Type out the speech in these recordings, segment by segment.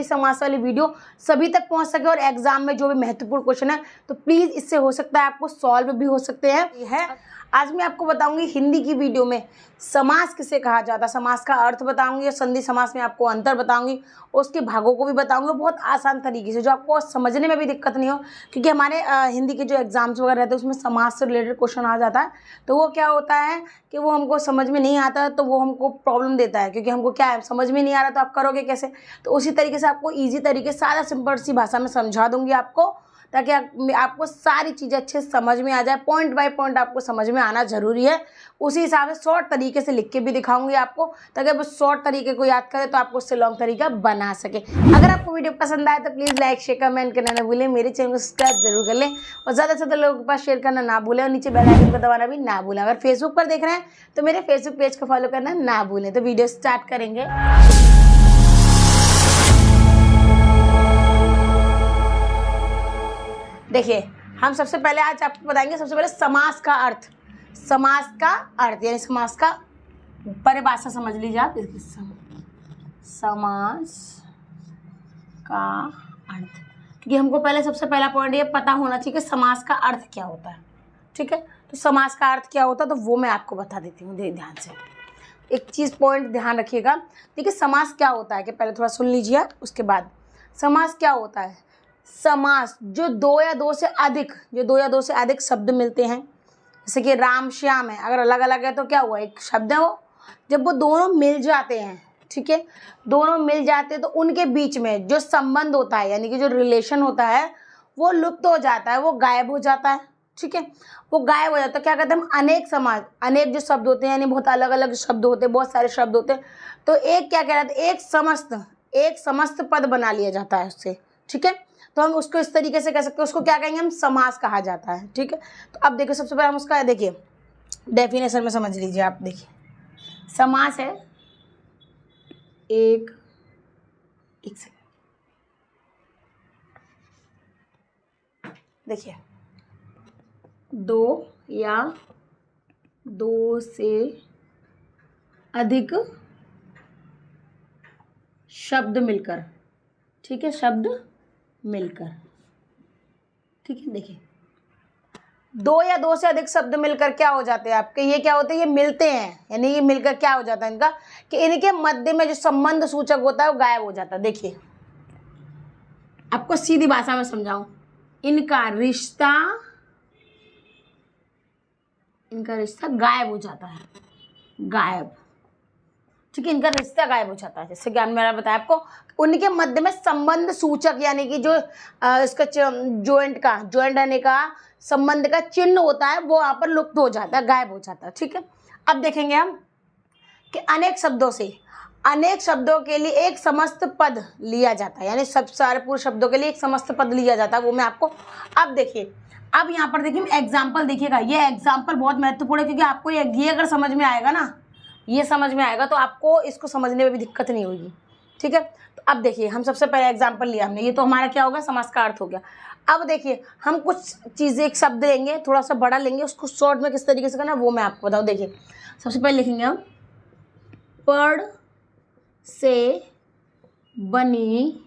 समास वाली वीडियो सभी तक पहुंच सके और एग्जाम में जो भी महत्वपूर्ण क्वेश्चन है तो प्लीज इससे हो सकता है आपको सॉल्व भी हो सकते हैं। आज मैं आपको बताऊंगी हिंदी की वीडियो में समास किसे कहा जाता है, समास का अर्थ बताऊंगी और संधि समास में आपको अंतर बताऊंगी, उसके भागों को भी बताऊंगी बहुत आसान तरीके से, जो आपको समझने में भी दिक्कत नहीं हो। क्योंकि हमारे हिंदी के जो एग्जाम्स वगैरह रहते हैं उसमें समास से रिलेटेड क्वेश्चन आ जाता है, तो वो क्या होता है कि वो हमको समझ में नहीं आता, तो वो हमको प्रॉब्लम देता है। क्योंकि हमको क्या है, समझ में नहीं आ रहा तो आप करोगे कैसे। तो उसी तरीके से आपको ईजी तरीके सारा सिंपल सी भाषा में समझा दूंगी आपको, ताकि आपको सारी चीज़ें अच्छे से समझ में आ जाए। पॉइंट बाय पॉइंट आपको समझ में आना जरूरी है। उसी हिसाब से शॉर्ट तरीके से लिख के भी दिखाऊंगी आपको, ताकि आप शॉर्ट तरीके को याद करें तो आपको उससे लॉन्ग तरीका बना सके। अगर आपको वीडियो पसंद आए तो प्लीज़ लाइक शेयर कमेंट करना ना भूलें, मेरे चैनल को सब्सक्राइब जरूर कर लें और ज़्यादा से ज़्यादा लोगों के पास शेयर करना ना भूलें और नीचे बेल आइकन को दबाना भी ना भूलें। अगर फेसबुक पर देख रहे हैं तो मेरे फेसबुक पेज को फॉलो करना ना भूलें। तो वीडियो स्टार्ट करेंगे। देखिए, हम सबसे पहले आज आपको बताएंगे सबसे पहले समास का अर्थ। समास का अर्थ यानी समास का परिभाषा समझ लीजिए आप। समास का अर्थ, क्योंकि हमको पहले सबसे पहला पॉइंट ये पता होना चाहिए कि समास का अर्थ क्या होता है। ठीक है, तो समास का अर्थ क्या होता है तो वो मैं आपको बता देती हूँ। ध्यान से एक चीज़ पॉइंट ध्यान रखिएगा। देखिए, समास क्या होता है कि पहले थोड़ा सुन लीजिए, उसके बाद समास क्या होता है। समास जो दो या दो से अधिक शब्द मिलते हैं, जैसे कि राम श्याम है, अगर अलग अलग है तो क्या हुआ, एक शब्द है वो। जब वो दोनों मिल जाते हैं, ठीक है, दोनों मिल जाते हैं तो उनके बीच में जो संबंध होता है यानी कि जो रिलेशन होता है वो लुप्त हो जाता है, वो गायब हो जाता है। ठीक है, वो गायब हो जाता है। क्या कहते हैं हम, अनेक समास, अनेक जो शब्द होते हैं यानी बहुत अलग अलग शब्द होते हैं, बहुत सारे शब्द होते हैं, तो एक क्या कहलाता है, एक समस्त पद बना लिया जाता है उससे। ठीक है, तो हम उसको इस तरीके से कह सकते हैं, उसको क्या कहेंगे हम, समास कहा जाता है। ठीक है, तो अब देखिए सबसे पहले हम उसका देखिए डेफिनेशन में समझ लीजिए आप। देखिए, समास है एक सेकंड, देखिए, दो या दो से अधिक शब्द मिलकर, ठीक है, शब्द मिलकर, ठीक है। देखिए, दो या दो से अधिक शब्द मिलकर क्या हो जाते हैं आपके, ये क्या होते हैं, ये मिलते हैं, यानी ये मिलकर क्या हो जाता है इनका, कि इनके मध्य में जो संबंध सूचक होता है वो गायब हो जाता है। देखिए, आपको सीधी भाषा में समझाऊं, इनका रिश्ता गायब हो जाता है, गायब। ठीक है, इनका रिश्ता गायब हो जाता है। जैसे कि मैंने बताया आपको, उनके मध्य में संबंध सूचक यानी कि जो इसका जॉइंट रहने का संबंध का चिन्ह होता है वो यहाँ पर लुप्त हो जाता है, गायब हो जाता है। ठीक है, अब देखेंगे हम कि अनेक शब्दों के लिए एक समस्त पद लिया जाता है, यानी सब सारे पूरे शब्दों के लिए एक समस्त पद लिया जाता है, वो मैं आपको अब देखिए। अब यहाँ पर देखिए एग्जाम्पल देखिएगा, ये एग्जाम्पल बहुत महत्वपूर्ण है, क्योंकि आपको ये अगर समझ में आएगा ना, ये समझ में आएगा तो आपको इसको समझने में भी दिक्कत नहीं होगी। ठीक है, तो अब देखिए, हम सबसे पहले एग्जाम्पल लिया हमने, ये तो हमारा क्या होगा, समास का अर्थ हो गया। अब देखिए, हम कुछ चीज़ें, एक शब्द लेंगे थोड़ा सा बड़ा लेंगे, उसको शॉर्ट में किस तरीके से करना वो मैं आपको बताऊँ। देखिए, सबसे पहले लिखेंगे हम पढ़ से बनी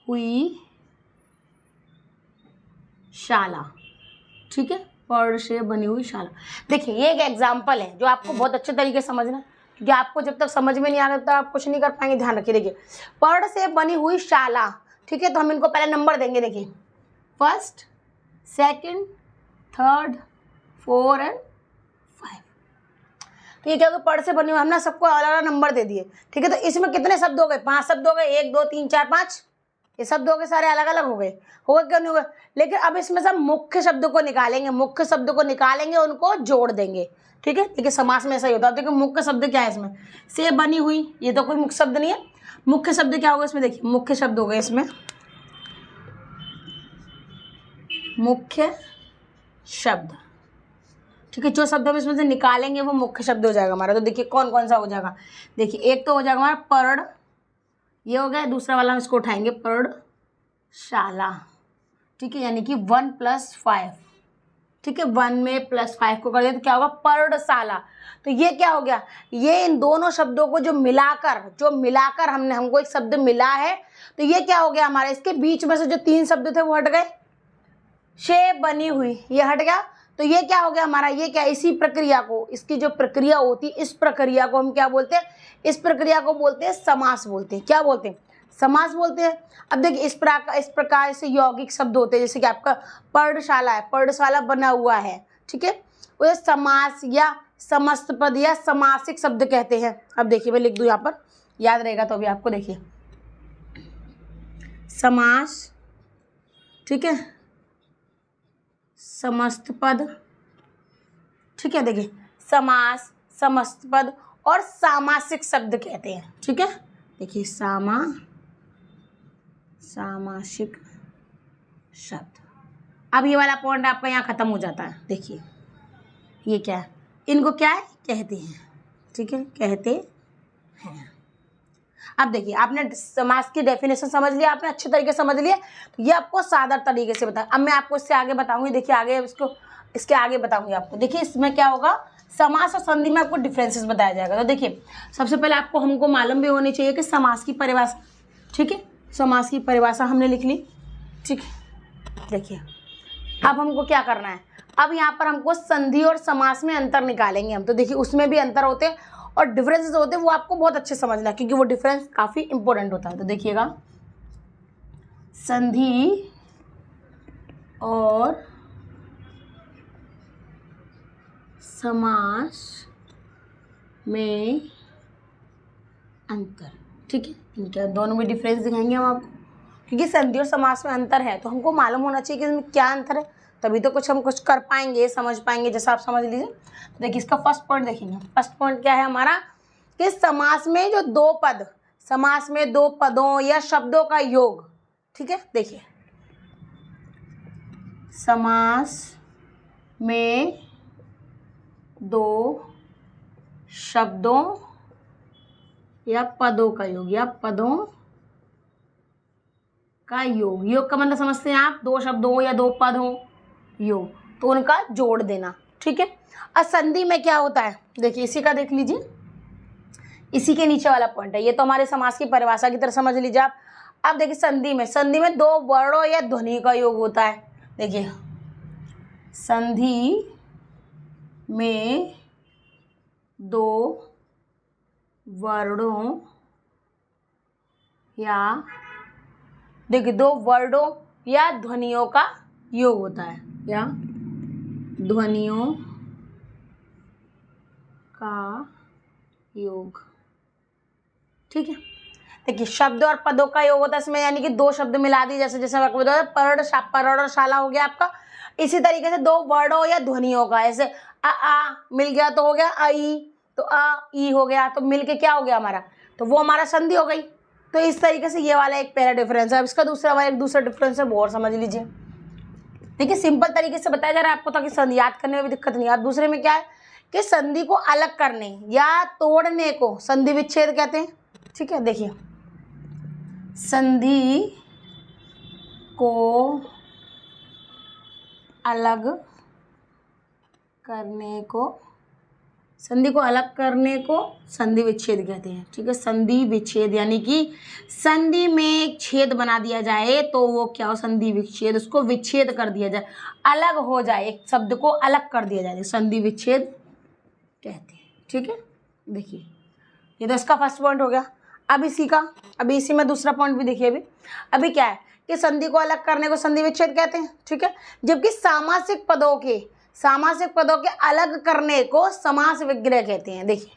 हुई शाला। ठीक है, पढ़ से बनी हुई शाला। देखिए, ये एक एग्जाम्पल है जो आपको बहुत अच्छे तरीके से समझना है, क्योंकि आपको जब तक समझ में नहीं आ रहा तब आप कुछ नहीं कर पाएंगे। ध्यान रखिए, देखिए, पढ़ से बनी हुई शाला। ठीक है, तो हम इनको पहले नंबर देंगे। देखिए, फर्स्ट, सेकंड, थर्ड, 4 एंड 5। तो ये क्या होगा, पढ़ से बनी हुई, हमने सबको अलग अलग नंबर दे दिए। ठीक है, तो इसमें कितने शब्द हो गए, 5 शब्द हो गए, 1 2 3 4 5, ये शब्द हो गए, सारे अलग अलग हो गए क्यों नहीं हुए। लेकिन अब इसमें से मुख्य शब्दों को निकालेंगे, उनको जोड़ देंगे। ठीक है, देखिए समास में ऐसा ही होता है। देखिए, मुख्य शब्द क्या है इसमें, से बनी हुई, ये तो कोई मुख्य शब्द नहीं है। मुख्य शब्द क्या होगा इसमें, देखिए, मुख्य शब्द हो गए इसमें, मुख्य शब्द। ठीक है, जो शब्द हम इसमें से निकालेंगे वो मुख्य शब्द हो जाएगा हमारा। तो देखिए कौन कौन सा हो जाएगा, देखिए, एक तो हो जाएगा हमारा पढ़, ये हो गया। दूसरा वाला हम इसको उठाएंगे, पढ़ शाला। ठीक है, यानी कि 1 + 5। ठीक है, 1 में +5 को कर दिया तो क्या होगा, पर्णशाला। तो ये क्या हो गया, ये इन दोनों शब्दों को जो मिलाकर हमको एक शब्द मिला है, तो ये क्या हो गया हमारा, इसके बीच में से जो 3 शब्द थे वो हट गए, शे बनी हुई ये हट गया, तो ये क्या हो गया हमारा, ये क्या, इसी प्रक्रिया को, इसकी जो प्रक्रिया होती है इस प्रक्रिया को हम क्या बोलते हैं, इस प्रक्रिया को बोलते हैं समास बोलते हैं। क्या बोलते हैं, समास बोलते हैं। अब देखिए इस प्रकार से यौगिक शब्द होते हैं, जैसे कि आपका पर्णशाला है, पर्णशाला बना हुआ है, ठीक है, उसे समास या समस्त पद या समासिक शब्द कहते हैं। अब देखिए मैं लिख दूं यहाँ पर, याद रहेगा तो अभी आपको, देखिए समास, ठीक है, समस्त पद, ठीक है, देखिए समास, समस्त पद और सामासिक शब्द कहते हैं, ठीक है, देखिए सामासिक शब्द। अब ये वाला पॉइंट आपका यहाँ खत्म हो जाता है। देखिए ये क्या है, इनको क्या है, कहते हैं, ठीक है, कहते हैं। अब देखिए आपने समास की डेफिनेशन समझ लिया, आपने अच्छे तरीके से समझ लिया, तो ये आपको सादा तरीके से बताया। अब मैं आपको इससे आगे बताऊंगी, देखिए आगे इसके आगे बताऊंगी आपको। देखिए इसमें क्या होगा, समास और संधि में आपको डिफरेंसेस बताया जाएगा। तो देखिए सबसे पहले हमको मालूम भी होनी चाहिए कि समास की परिभाषा, ठीक है, समास की परिभाषा हमने लिख ली, ठीक है। देखिए अब हमको क्या करना है, अब यहाँ पर हमको संधि और समास में अंतर निकालेंगे हम। तो देखिए उसमें भी अंतर होते हैं और डिफरेंसेस होते हैं, वो आपको बहुत अच्छे समझना है क्योंकि वो डिफरेंस काफ़ी इंपॉर्टेंट होता है। तो देखिएगा संधि और समास में अंतर, ठीक है, इनके दोनों में डिफरेंस दिखाएंगे हम आपको, क्योंकि संधि और समास में अंतर है तो हमको मालूम होना चाहिए कि इसमें क्या अंतर है, तभी तो हम कुछ कर पाएंगे, समझ पाएंगे। जैसा आप समझ लीजिए, तो देखिए इसका फर्स्ट पॉइंट देखेंगे। फर्स्ट पॉइंट क्या है हमारा, कि समास में जो समास में 2 पदों या शब्दों का योग, ठीक है, देखिए समास में 2 शब्दों या पदों का योग, योग का मतलब समझते हैं आप, 2 शब्द हो या 2 पद हो, योग, तो उनका जोड़ देना, ठीक है। और संधि में क्या होता है, देखिए इसी का देख लीजिए, इसी के नीचे वाला पॉइंट है, ये तो हमारे समास की परिभाषा की तरह समझ लीजिए आप। अब देखिए संधि में 2 वर्णों या ध्वनि का योग होता है। देखिए संधि में 2 वर्णों या, देखिए 2 वर्णों या ध्वनियों का योग होता है, या ध्वनियों का योग, ठीक है। देखिए शब्द और पदों का योग होता है इसमें, यानी कि 2 शब्द मिला दिए, जैसे मैं आपको बताया पर्णशाला हो गया आपका। इसी तरीके से 2 वर्णों या ध्वनियों का, ऐसे आ मिल गया तो हो गया आई, तो आ ई हो गया, तो मिल के क्या हो गया हमारा, तो वो हमारा संधि हो गई। तो इस तरीके से ये वाला एक पहला डिफरेंस है। अब इसका दूसरा डिफरेंस है, वो और समझ लीजिए। देखिए सिंपल तरीके से बताया जा रहा है आपको ताकि संधि याद करने में भी दिक्कत नहीं। अब दूसरे में क्या है कि संधि को अलग करने या तोड़ने को संधि विच्छेद कहते हैं, ठीक है। देखिए संधि को अलग करने को संधि विच्छेद कहते हैं, ठीक है। संधि विच्छेद यानी कि संधि में एक छेद बना दिया जाए तो वो क्या हो, संधि विच्छेद, उसको विच्छेद कर दिया जाए, अलग हो जाए, एक शब्द को अलग कर दिया जाए, संधि विच्छेद कहते हैं, ठीक है। देखिए ये तो इसका फर्स्ट पॉइंट हो गया। अब इसी में दूसरा पॉइंट भी देखिए। अभी क्या है कि संधि को अलग करने को संधि विच्छेद कहते हैं, ठीक है, जबकि सामासिक पदों के अलग करने को समास विग्रह कहते हैं। देखिए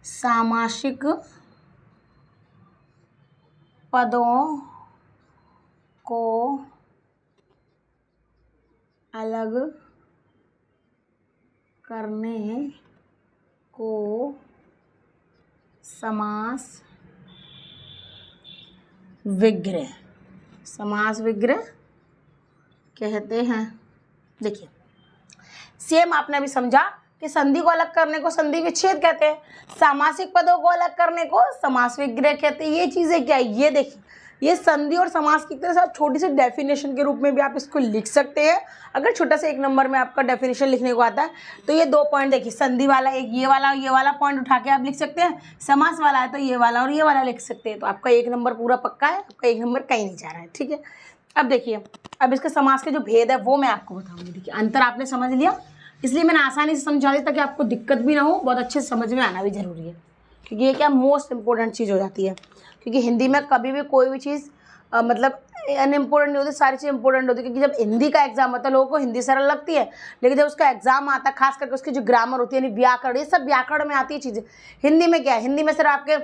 सामासिक पदों को अलग करने को समास विग्रह कहते हैं। देखिए सेम आपने भी समझा कि संधि को अलग करने को संधि विच्छेद कहते हैं, सामासिक पदों को अलग करने को समास विग्रह कहते हैं। ये चीज़ें क्या है, ये देखिए ये संधि और समास की तरह से आप छोटी सी डेफिनेशन के रूप में भी आप इसको लिख सकते हैं। अगर छोटा सा 1 नंबर में आपका डेफिनेशन लिखने को आता है तो ये 2 पॉइंट देखिए, संधि वाला एक ये वाला पॉइंट उठा के आप लिख सकते हैं, समास वाला है तो ये वाला और ये वाला लिख सकते हैं। तो आपका 1 नंबर पूरा पक्का है, आपका 1 नंबर कहीं नहीं जा रहा है, ठीक है। अब देखिए, अब इसके समास के जो भेद है वो मैं आपको बताऊँगी। देखिए अंतर आपने समझ लिया, इसलिए मैंने आसानी से समझा दी ताकि आपको दिक्कत भी ना हो, बहुत अच्छे से समझ में आना भी जरूरी है, क्योंकि ये क्या मोस्ट इंपॉर्टेंट चीज़ हो जाती है। क्योंकि हिंदी में कभी भी कोई भी चीज़ मतलब अनइम्पोर्टेंट नहीं होती, सारी चीज़ इंपॉर्टेंट होती है। क्योंकि जब हिंदी का एग्जाम होता है लोगों को हिंदी सरल लगती है, लेकिन जब उसका एग्जाम आता है खास करके उसकी जो ग्रामर होती है यानी व्याकरण, ये सब व्याकरण में आती है चीज़ें। हिंदी में क्या है, हिंदी में सिर्फ आपके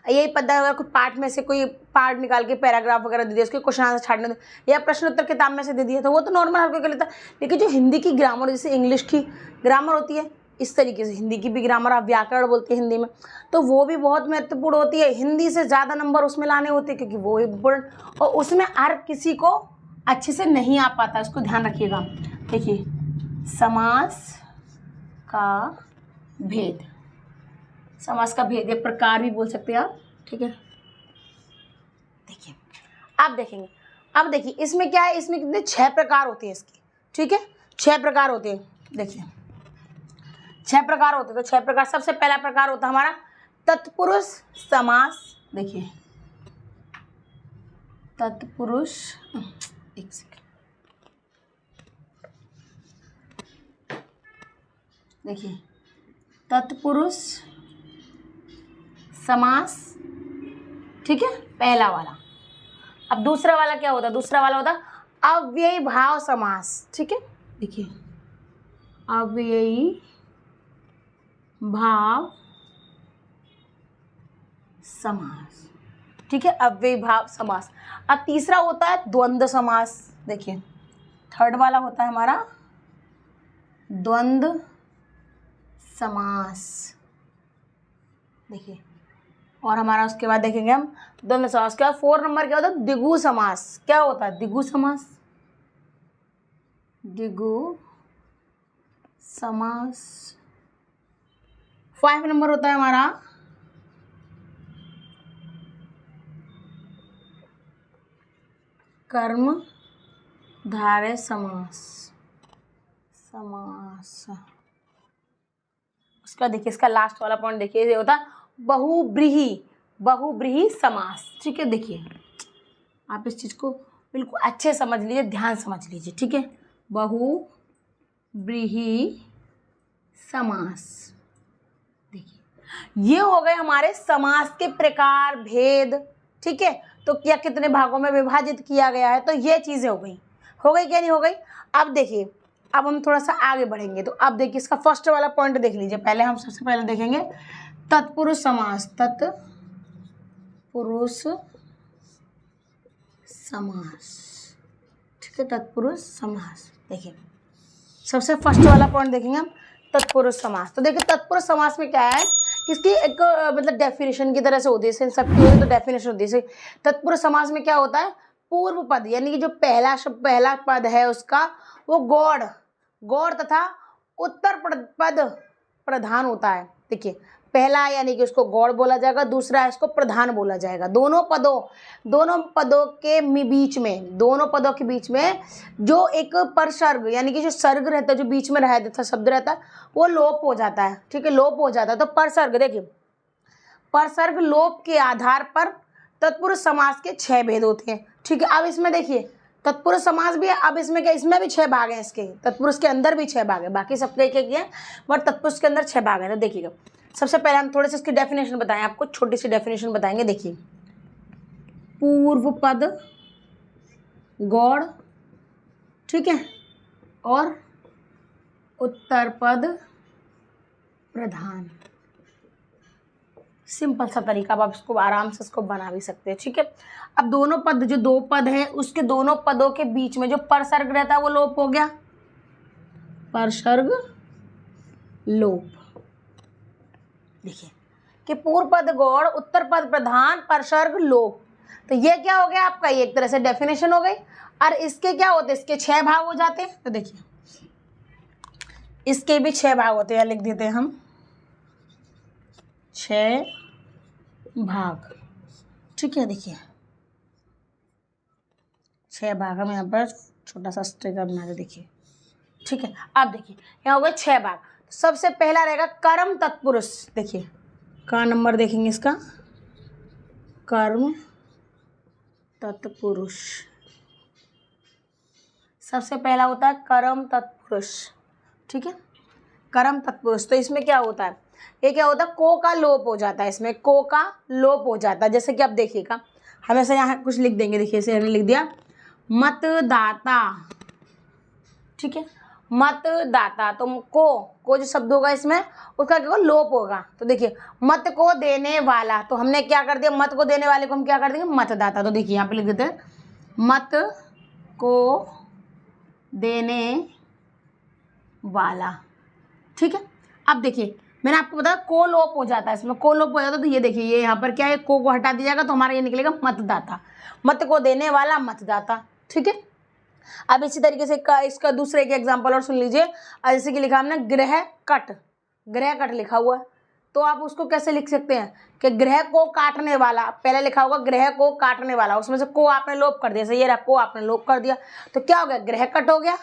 यही पता है, अगर कोई पार्ट में से कोई पार्ट निकाल के पैराग्राफ वगैरह दे दिया, उसके क्वेश्चन आंसर छाटने दे या प्रश्न उत्तर किताब में से दे दिया तो वो तो नॉर्मल हर कोई कर लेता है। लेकिन जो हिंदी की ग्रामर, जैसे इंग्लिश की ग्रामर होती है इस तरीके से हिंदी की भी ग्रामर, आप व्याकरण बोलते हैं हिंदी में, तो वो भी बहुत महत्वपूर्ण होती है। हिंदी से ज़्यादा नंबर उसमें लाने होते हैं क्योंकि वो इम्पोर्टेंट, और उसमें हर किसी को अच्छे से नहीं आ पाता, उसको ध्यान रखिएगा। देखिए समास का भेद, समास का भेद या प्रकार भी बोल सकते हैं आप, ठीक है। देखिए आप देखेंगे, अब देखिए इसमें क्या है, इसमें कितने 6 प्रकार होते हैं इसके, ठीक है, 6 प्रकार होते हैं। देखिए 6 प्रकार होते हैं, तो 6 प्रकार, सबसे पहला प्रकार होता है हमारा तत्पुरुष समास। देखिए तत्पुरुष, एक सेकंड, देखिए तत्पुरुष समास, ठीक है, पहला वाला। अब दूसरा वाला क्या होता है, दूसरा वाला होता है अव्ययी भाव समास, ठीक है। देखिए अव्ययी भाव समास, ठीक है, अव्ययी भाव समास। अब तीसरा होता है द्वंद्व समास। देखिए थर्ड वाला होता है हमारा द्वंद्व समास। देखिए और हमारा उसके बाद देखेंगे हम द्वंद्व समास के बाद 4 नंबर क्या होता है द्विगु समास। क्या होता है द्विगु समास, द्विगु समास। 5 नंबर होता है हमारा कर्म धारय समास, समास। उसका देखिए इसका लास्ट वाला पॉइंट देखिए, ये होता है बहुब्रीहि, बहुब्रीहि समास, ठीक है। देखिए आप इस चीज को बिल्कुल अच्छे समझ लीजिए, ध्यान समझ लीजिए, ठीक है। बहुब्रीहि समास। देखिए ये हो गए हमारे समास के प्रकार, भेद, ठीक है। तो क्या कितने भागों में विभाजित किया गया है, तो ये चीजें हो गई क्या नहीं हो गई। अब देखिए अब हम थोड़ा सा आगे बढ़ेंगे, तो अब देखिए इसका फर्स्ट वाला पॉइंट देख लीजिए। पहले हम सबसे पहले देखेंगे तत्पुरुष समास, तत्पुरुष समास, ठीक है, तत्पुरुष समास। देखिए सबसे फर्स्ट वाला पॉइंट देखेंगे हम तत्पुरुष समास। तो देखिए तत्पुरुष समास में क्या है, किसकी एक मतलब डेफिनेशन की तरह से होती है, इन सब की होती तो डेफिनेशन होती है। तत्पुरुष समास में क्या होता है, पूर्व पद यानी कि जो पहला पद है उसका वो गौड़ तथा उत्तर पद प्रधान होता है। देखिए पहला यानी कि उसको गौड़ बोला जाएगा, दूसरा इसको प्रधान बोला जाएगा। दोनों पदों के बीच में जो एक परसर्ग यानी कि जो सर्ग रहता है, जो बीच में रह देता शब्द रहता है, वो लोप हो जाता है, ठीक है, लोप हो जाता है। तो परसर्ग, देखिए परसर्ग लोप के आधार पर तत्पुरुष समास के 6 भेद होते हैं, ठीक है। अब इसमें देखिए तत्पुरुष समास भी है, अब इसमें क्या, इसमें भी 6 भाग हैं इसके, तत्पुरुष के अंदर भी 6 भाग है, बाकी सबके एक है, बट तत्पुरुष के अंदर 6 भाग है। तो देखिएगा सबसे पहले हम थोड़े से इसकी डेफिनेशन बताएं, आपको छोटी सी डेफिनेशन बताएंगे। देखिए पूर्व पद गौड़, ठीक है, और उत्तर पद प्रधान। सिंपल सा तरीका, अब आप इसको आराम से इसको बना भी सकते हैं, ठीक है। अब दोनों पद, जो 2 पद है उसके दोनों पदों के बीच में जो परसर्ग रहता है वो लोप हो गया, परसर्ग लोप। देखिए कि पूर्व पद गौड़, उत्तर पद प्रधान, परसर्ग लोप। तो ये क्या हो गया आपका, ये एक तरह से डेफिनेशन हो गई। और इसके क्या होते हैं, इसके 6 भाग हो जाते हैं। तो देखिए इसके भी 6 भाग होते हैं, लिख देते हैं हम 6 भाग, ठीक है। देखिए 6 भाग हम यहाँ पर छोटा सा स्टिकर बना दे, देखिए। ठीक है, अब देखिए यहाँ हो गए 6 भाग। सबसे पहला रहेगा कर्म तत्पुरुष। देखिए का नंबर देखेंगे इसका, कर्म तत्पुरुष। सबसे पहला होता है कर्म तत्पुरुष। ठीक है, कर्म तत्पुरुष। तो इसमें क्या होता है, ये क्या होता है, को का लोप हो जाता है, इसमें को का लोप हो जाता है। जैसे कि आप देखिएगा, हम ऐसे यहाँ कुछ लिख देंगे, देखिए इसे हमने लिख दिया मतदाता। ठीक है, मतदाता। तो को जो शब्द होगा इसमें उसका क्या होगा, लोप होगा। तो देखिए मत को देने वाला, तो हमने क्या कर दिया, मत को देने वाले को हम क्या कर देंगे, मतदाता। तो देखिए यहाँ पे लिख देते हैं मत को देने वाला। ठीक है, अब देखिए मैंने आपको बताया को लोप हो जाता है, इसमें को लोप हो जाता है। तो ये देखिए ये यहाँ पर क्या है, को हटा दिया जाएगा तो हमारा ये निकलेगा मतदाता, मत को देने वाला मतदाता। ठीक है, अब इसी तरीके से इसका दूसरे एक एग्जाम्पल और सुन लीजिए। जैसे कि लिखा हमने ग्रह कट, ग्रह कट लिखा हुआ है, तो आप उसको कैसे लिख सकते हैं कि ग्रह को काटने वाला, पहले लिखा होगा ग्रह को काटने वाला, उसमें से को आपने लोप कर दिया, जैसे ये रहा को आपने लोप कर दिया, तो क्या हो गया, ग्रह कट हो गया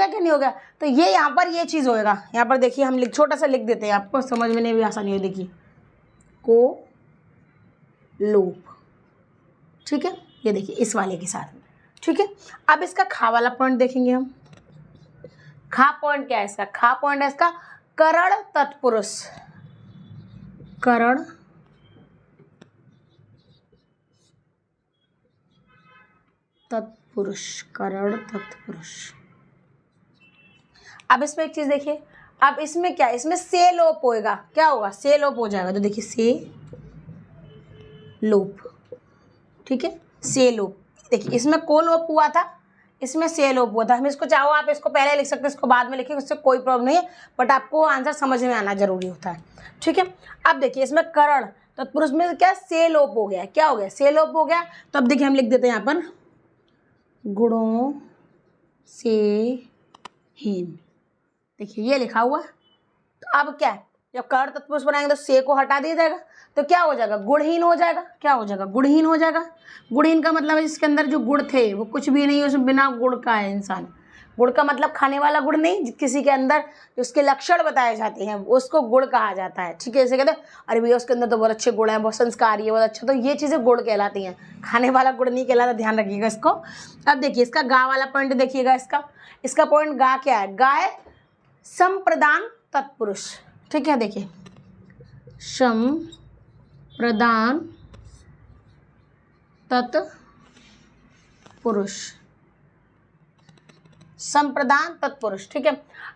कि नहीं हो गया। तो ये यहाँ पर ये चीज़ होएगा। यहाँ पर देखिए हम छोटा सा लिख देते हैं, आपको समझ में नहीं भी आसानी हो। देखिए को लोप। ठीक है, ये देखिए इस वाले के साथ में। ठीक है, अब इसका खा वाला पॉइंट देखेंगे हम। खा पॉइंट क्या है इसका, खा पॉइंट है इसका करण तत्पुरुष। करण तत्पुरुष, करण तत्पुरुष। अब इसमें एक चीज देखिए, अब इसमें क्या है, इसमें से लोप होएगा, क्या होगा, से लोप हो जाएगा। तो देखिए से लोप। ठीक है, से लोप। देखिए इसमें को लोप हुआ था, इसमें से लोप हुआ था। हम इसको चाहो आप इसको पहले लिख सकते हैं, इसको बाद में लिखिए, उससे कोई प्रॉब्लम नहीं है, बट आपको आंसर समझ में आना जरूरी होता है। ठीक है, अब देखिए इसमें करण तत्पुरुष में क्या से लोप हो गया, क्या हो गया, से लोप हो गया। तो अब देखिए हम लिख देते हैं यहाँ पर गुणों से हीन। देखिए ये लिखा हुआ है। तो अब क्या है, जब करण तत्पुरुष बनाएंगे तो से को हटा दिया जाएगा, तो क्या हो जाएगा, गुणहीन हो जाएगा। क्या हो जाएगा, गुणहीन हो जाएगा। गुणहीन का मतलब है जिसके अंदर जो गुण थे वो कुछ भी नहीं, उसमें बिना गुण का है इंसान। गुण का मतलब खाने वाला गुण नहीं, किसी के अंदर उसके लक्षण बताए जाते हैं उसको गुण कहा जाता है। ठीक है, जैसे कहते हैं अरे भैया उसके अंदर तो बहुत अच्छे गुण हैं, बहुत संस्कारी है, बहुत अच्छा, तो ये चीज़ें गुण कहलाती हैं, खाने वाला गुण नहीं कहलाता, ध्यान रखिएगा इसको। अब देखिए इसका गा वाला पॉइंट देखिएगा, इसका पॉइंट गा क्या है, गा है संप्रदान तत्पुरुष। ठीक है, देखिए संप्रदान तत्पुरुष, संप्रदान तत्पुरुष। ठीक है,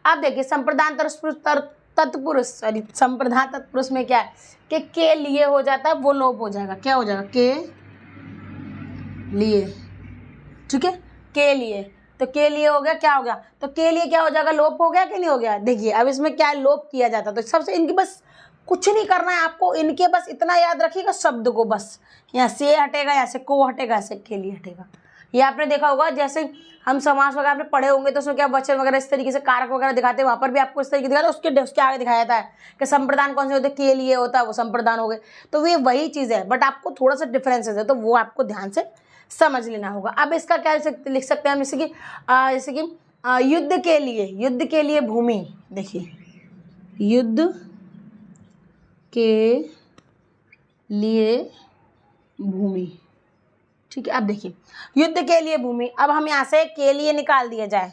अब देखिए संप्रदान तत्पुरुष सॉरी संप्रदान तत्पुरुष में क्या है कि के लिए हो जाता है, वो लोप हो जाएगा। क्या हो जाएगा, के लिए। ठीक है, के लिए, तो के लिए हो गया, क्या हो गया, तो के लिए क्या हो जाएगा, लोप हो गया कि नहीं हो गया। देखिए अब इसमें क्या है, लोप किया जाता है। तो सबसे इनकी बस कुछ नहीं करना है आपको, इनके बस इतना याद रखिएगा शब्द को, बस यहाँ से हटेगा, यहाँ से को हटेगा, ऐसे के लिए हटेगा। ये आपने देखा होगा, जैसे हम समास वगैरह आपने पढ़े होंगे तो उसमें क्या वचन वगैरह इस तरीके से कारक वगैरह दिखाते हैं, वहाँ पर भी आपको इस तरीके दिखाते हैं, उसके आगे दिखाया जाता है कि संप्रदान कौन से होते हैं, के लिए होता है, वो संप्रदान हो गए। तो ये वही चीज़ है, बट आपको थोड़ा सा डिफरेंसेस है, तो वो आपको ध्यान से समझ लेना होगा। अब इसका क्या लिख सकते हैं हम, जैसे कि युद्ध के लिए भूमि। देखिए युद्ध के लिए भूमि। ठीक है, अब देखिए युद्ध के लिए भूमि। अब हम यहाँ से के लिए निकाल दिया जाए,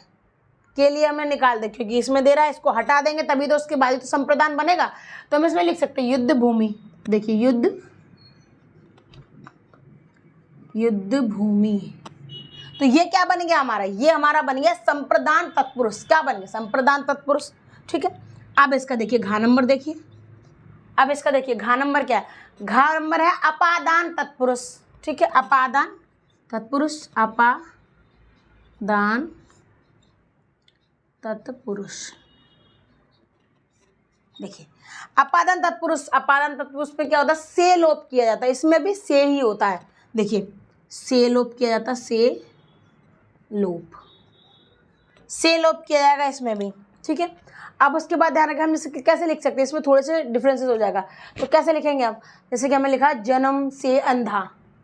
के लिए हमें निकाल दे, क्योंकि इसमें दे रहा है, इसको हटा देंगे तभी तो उसके बाद तो संप्रदान बनेगा। तो हम इसमें लिख सकते हैं युद्ध भूमि। देखिए युद्ध भूमि। तो ये क्या बन गया हमारा, ये हमारा बन गया संप्रदान तत्पुरुष। क्या बन गया, संप्रदान तत्पुरुष। ठीक है, अब इसका देखिए घा नंबर देखिए, अब इसका देखिए घा नंबर क्या है, घा नंबर है अपादान तत्पुरुष। ठीक है, अपादान तत्पुरुष, अपादान तत्पुरुष। देखिए अपादान तत्पुरुष में क्या होता है, से लोप किया जाता है, इसमें भी से ही होता है। देखिए से लोप किया जाता है, से लोप किया जाएगा इसमें भी। ठीक है, अब उसके बाद ध्यान रखें हम इसे कैसे लिख सकते हैं, इसमें थोड़े से डिफरेंसेस हो जाएगा। तो कैसे लिखेंगे आप, जैसे कि हमें लिखा जन्म से अंधा।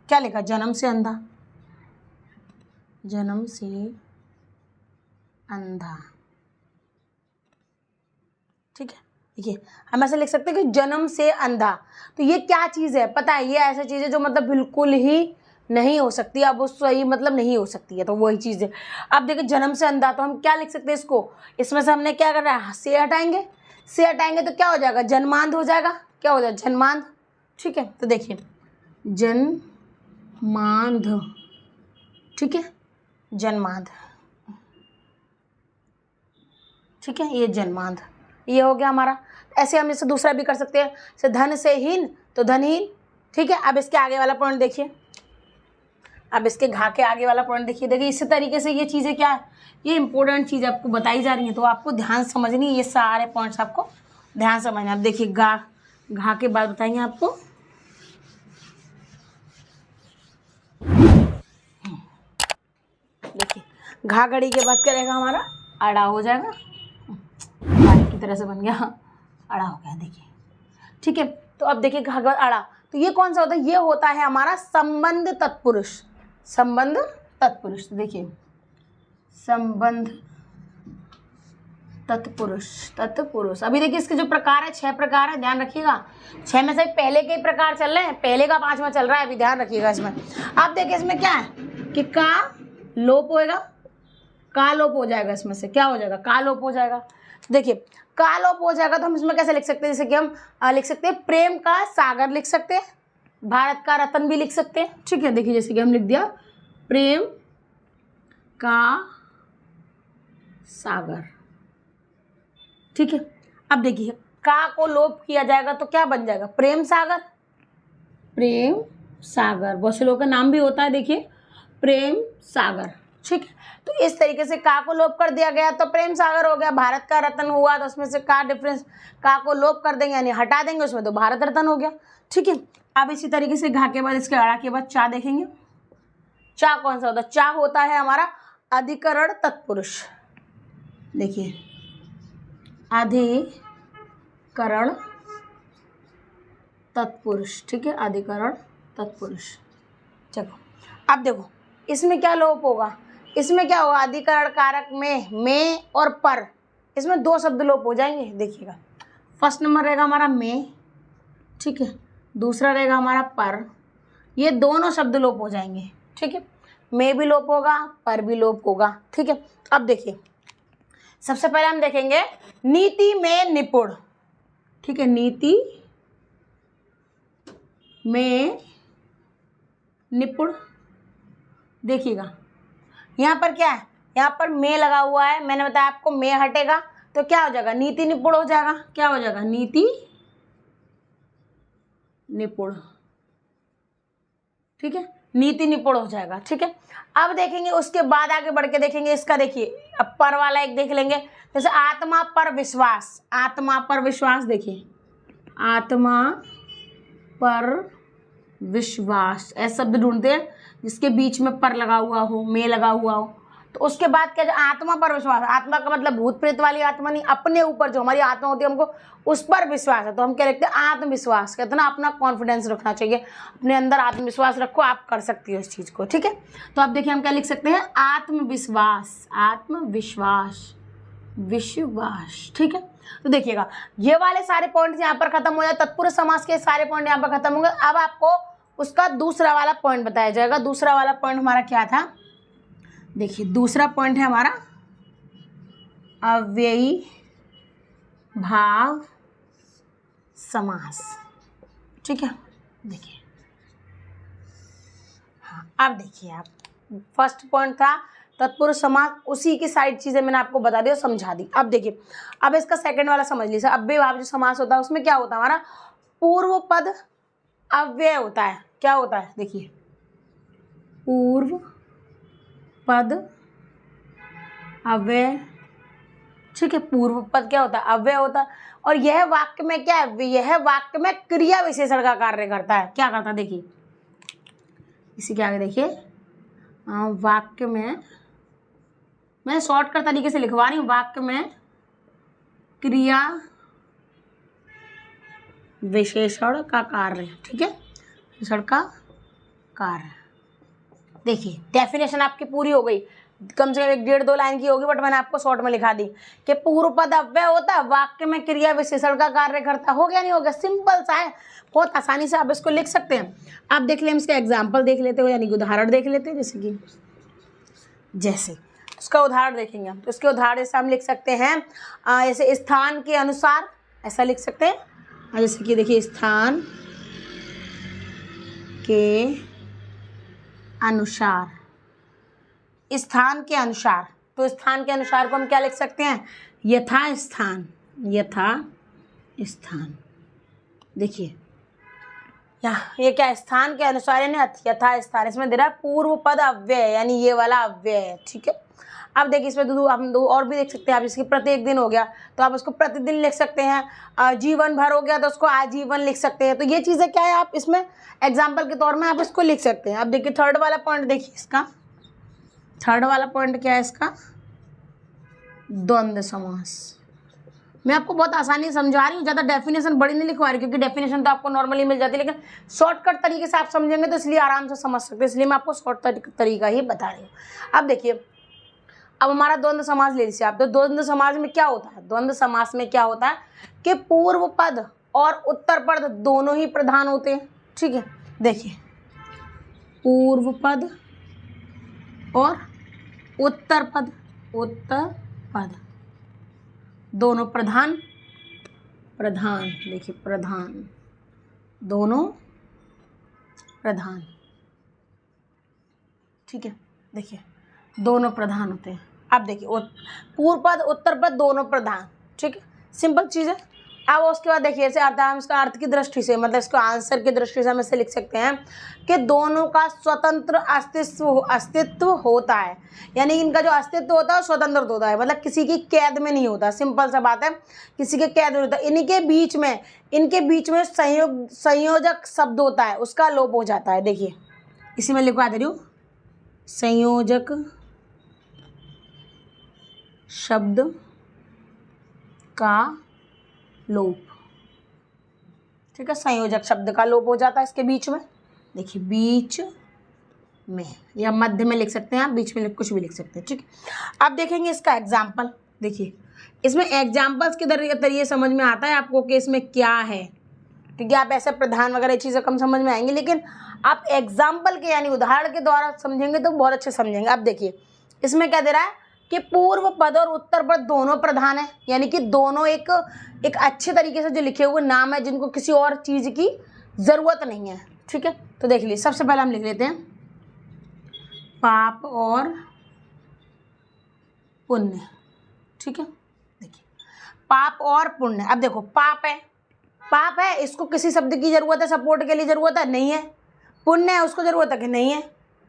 क्या लिखा, जन्म से अंधा। जन्म से अंधा। ठीक है, देखिए हम ऐसे लिख सकते हैं कि जन्म से अंधा। तो ये क्या चीज़ है पता है, ये ऐसी चीज़ है जो मतलब बिल्कुल ही नहीं हो सकती, अब उस सही मतलब नहीं हो सकती है, तो वही चीज़ है। अब देखिए जन्म से अंधा, तो हम क्या लिख सकते हैं इसको, इसमें से हमने क्या करना है, से हटाएंगे, से हटाएंगे तो क्या हो जाएगा, जन्मांध हो जाएगा। क्या हो जाएगा, जन्मांध। ठीक है, तो देखिए जन्मांध, ठीक है, जन्मांध। ठीक है, ये जन्मांध, ये हो गया हमारा। ऐसे हम इसे दूसरा भी कर सकते हैं, जैसे धन से हीन तो धनहीन। ठीक है, अब इसके आगे वाला पॉइंट देखिए, अब इसके घा के आगे वाला पॉइंट देखिए। देखिए इसी तरीके से ये चीज़ें क्या है, ये इंपॉर्टेंट चीज़ आपको बताई जा रही है, तो आपको ध्यान समझनी है, ये सारे पॉइंट्स आपको ध्यान समझना। अब देखिए घा के बाद बताएंगे आपको। देखिए घा घड़ी के बाद क्या रहेगा हमारा, अड़ा हो जाएगा, की तरह से बन गया, अड़ा हो गया। देखिए ठीक है, तो अब देखिए घा अड़ा, तो ये कौन सा होता है, ये होता है हमारा संबंध तत्पुरुष। संबंध तत्पुरुष, देखिए संबंध तत्पुरुष, तत्पुरुष। अभी देखिए इसके जो प्रकार है, 6 प्रकार है, ध्यान रखिएगा। 6 में से पहले के ही प्रकार चल रहे हैं, पहले का 5वां चल रहा है, अभी ध्यान रखिएगा इसमें। अब देखिए इसमें क्या है कि का लोप होएगा, का लोप हो जाएगा, इसमें से क्या हो जाएगा, का लोप हो जाएगा। तो देखिए का लोप हो जाएगा तो हम इसमें कैसे लिख सकते हैं, जैसे कि हम लिख सकते हैं प्रेम का सागर लिख सकते हैं, भारत का रतन भी लिख सकते हैं। ठीक है, देखिए जैसे कि हम लिख दिया प्रेम का सागर। ठीक है, अब देखिए का को लोप किया जाएगा तो क्या बन जाएगा, प्रेम सागर। प्रेम सागर, बहुत से लोगों का नाम भी होता है, देखिए प्रेम सागर। ठीक है, तो इस तरीके से का को लोप कर दिया गया तो प्रेम सागर हो गया। भारत का रत्न हुआ तो उसमें से का डिफरेंस, का को लोप कर देंगे यानी हटा देंगे उसमें, तो भारत रत्न हो गया। ठीक है, अब इसी तरीके से घा के बाद, इसके अड़ा के बाद चा देखेंगे। चा कौन सा होता है, चा होता है हमारा अधिकरण तत्पुरुष। देखिए अधिकरण तत्पुरुष। ठीक है, अधिकरण तत्पुरुष। चलो अब देखो इसमें क्या लोप होगा, इसमें क्या होगा, अधिकरण कारक में और पर, इसमें 2 शब्द लोप हो जाएंगे। देखिएगा फर्स्ट नंबर रहेगा हमारा में, ठीक है, दूसरा रहेगा हमारा पर, ये दोनों शब्द लोप हो जाएंगे। ठीक है, में भी लोप होगा, पर भी लोप होगा। ठीक है, अब देखिए सबसे पहले हम देखेंगे नीति में निपुण। ठीक है, नीति में निपुण। देखिएगा यहाँ पर क्या है, यहाँ पर में लगा हुआ है, मैंने बताया आपको में हटेगा तो क्या हो जाएगा, नीति निपुण हो जाएगा। क्या हो जाएगा, नीति निपुण। ठीक है, नीति निपुण हो जाएगा। ठीक है, अब देखेंगे उसके बाद आगे बढ़ के देखेंगे इसका। देखिए अब पर वाला एक देख लेंगे, जैसे आत्मा पर विश्वास। आत्मा पर विश्वास, देखिए आत्मा पर विश्वास, ऐसे शब्द ढूंढते हैं जिसके बीच में पर लगा हुआ हो, में लगा हुआ हो। तो उसके बाद क्या, आत्मा पर विश्वास। आत्मा का मतलब भूत प्रेत वाली आत्मा नहीं, अपने ऊपर जो हमारी आत्मा होती है हमको उस पर विश्वास है, तो हम क्या लिखते हैं, आत्मविश्वास। कहते हैं ना अपना कॉन्फिडेंस रखना चाहिए, अपने अंदर आत्मविश्वास रखो, आप कर सकती हो इस चीज़ को। ठीक है, तो अब देखिए हम क्या लिख सकते हैं, आत्मविश्वास, आत्मविश्वास, विश्वास। ठीक है, तो देखिएगा ये वाले सारे पॉइंट यहाँ पर खत्म हो जाए, तत्पुरुष समास के सारे पॉइंट यहाँ पर खत्म होंगे। अब आपको उसका दूसरा वाला पॉइंट बताया जाएगा। दूसरा वाला पॉइंट हमारा क्या था, देखिए दूसरा पॉइंट है हमारा अव्ययी भाव समास। ठीक है, देखिए हाँ, अब देखिए आप, फर्स्ट पॉइंट था तत्पुरुष समास, उसी की साइड चीजें मैंने आपको बता दी और समझा दी। अब देखिए अब इसका सेकंड वाला समझ लीजिए। अव्ययी भाव जो समास होता है उसमें क्या होता है, हमारा पूर्व पद अव्यय होता है। क्या होता है, देखिए पूर्व पद अव्यय। ठीक है, पूर्व पद क्या होता है, अव्यय होता है। और यह वाक्य में क्या है, यह वाक्य में क्रिया विशेषण का कार्य करता है। क्या करता है, देखिए इसी के आगे देखिए, वाक्य में, मैं शॉर्टकट तरीके से लिखवा रही हूँ, वाक्य में क्रिया विशेषण का कार्य। ठीक है, विशेषण का कार्य। देखिए डेफिनेशन आपकी पूरी हो गई, कम से कम 1-1.5-2 लाइन की होगी, बट मैंने आपको शॉर्ट में लिखा दी कि पूर्व पद अव्यय होता है, वाक्य में क्रिया विशेषण का कार्य करता, हो गया नहीं हो गया, सिंपल सा है, बहुत आसानी से आप इसको लिख सकते हैं। आप देख लें, इसका एग्जाम्पल देख लेते हो, यानी कि उदाहरण देख लेते हैं। जैसे उसका उदाहरण देखेंगे हम, तो उसके उदाहरण जैसे हम लिख सकते हैं ऐसे स्थान के अनुसार, ऐसा लिख सकते हैं। जैसे कि देखिए स्थान के अनुसार, स्थान के अनुसार, तो स्थान के अनुसार को हम क्या लिख सकते हैं, यथा स्थान, यथा स्थान। देखिए यहाँ ये क्या, स्थान के अनुसार यानी यथा स्थान, इसमें दे रहा है पूर्व पद अव्यय, यानी ये वाला अव्यय है, ठीक है। अब देखिए इसमें हम दो और भी देख सकते हैं आप, इसकी प्रत्येक दिन हो गया तो आप उसको प्रतिदिन लिख सकते हैं, जीवन भर हो गया तो उसको आजीवन लिख सकते हैं। तो ये चीज़ें क्या है, आप इसमें एग्जाम्पल के तौर में आप इसको लिख सकते हैं। अब देखिए थर्ड वाला पॉइंट, देखिए इसका थर्ड वाला पॉइंट क्या है, इसका द्वंद्व समास। मैं आपको बहुत आसानी से समझा रही हूँ, ज़्यादा डेफिनेशन बड़ी नहीं लिखवा रही, क्योंकि डेफिनेशन तो आपको नॉर्मली मिल जाती है, लेकिन शॉर्टकट तरीके से आप समझेंगे तो इसलिए आराम से समझ सकते हैं, इसलिए मैं आपको शॉर्ट तरीका ही बता रही हूँ। अब देखिए, अब हमारा द्वंद्व समास ले लीजिए आप, तो द्वंद्व समास में क्या होता है, द्वंद्व समास में क्या होता है कि पूर्व पद और उत्तर पद दोनों ही प्रधान होते हैं, ठीक है। देखिए पूर्व पद और उत्तर पद दोनों प्रधान, देखिए प्रधान, दोनों प्रधान, ठीक है। देखिए दोनों प्रधान होते हैं। अब देखिए पूर्व पद उत्तर पद दोनों प्रधान, ठीक है, सिंपल चीज़ है। अब उसके बाद देखिए ऐसे आता है, हम इसका अर्थ की दृष्टि से, मतलब इसको आंसर की दृष्टि से हम ऐसे लिख सकते हैं कि दोनों का स्वतंत्र अस्तित्व होता है, यानी इनका जो अस्तित्व होता है स्वतंत्र होता है, मतलब किसी की कैद में नहीं होता, सिंपल सा बात है, किसी के कैद में होता है। इनके बीच में संयोजक शब्द होता है, उसका लोप हो जाता है। देखिए इसी में लिखवा दे रही हूँ, संयोजक शब्द का लोप, ठीक है, संयोजक शब्द का लोप हो जाता है इसके बीच में। देखिए बीच में या मध्य में लिख सकते हैं आप, बीच में कुछ भी लिख सकते हैं, ठीक है। अब देखेंगे इसका एग्जाम्पल। देखिए इसमें एग्जाम्पल्स के जरिए समझ में आता है आपको कि इसमें क्या है, ठीक है। आप ऐसे प्रधान वगैरह चीज़ें कम समझ में आएंगी, लेकिन आप एग्जाम्पल के यानी उदाहरण के द्वारा समझेंगे तो बहुत अच्छे समझेंगे। अब देखिए इसमें क्या दे रहा है कि पूर्व पद और उत्तर पद दोनों प्रधान है, यानी कि दोनों एक अच्छे तरीके से जो लिखे हुए नाम है, जिनको किसी और चीज़ की ज़रूरत नहीं है, ठीक है। तो देख लीजिए, सबसे पहले हम लिख लेते हैं पाप और पुण्य, ठीक है। देखिए पाप और पुण्य। अब देखो पाप है, इसको किसी शब्द की ज़रूरत है, सपोर्ट के लिए ज़रूरत है, नहीं है। पुण्य है, उसको ज़रूरत है कि नहीं है,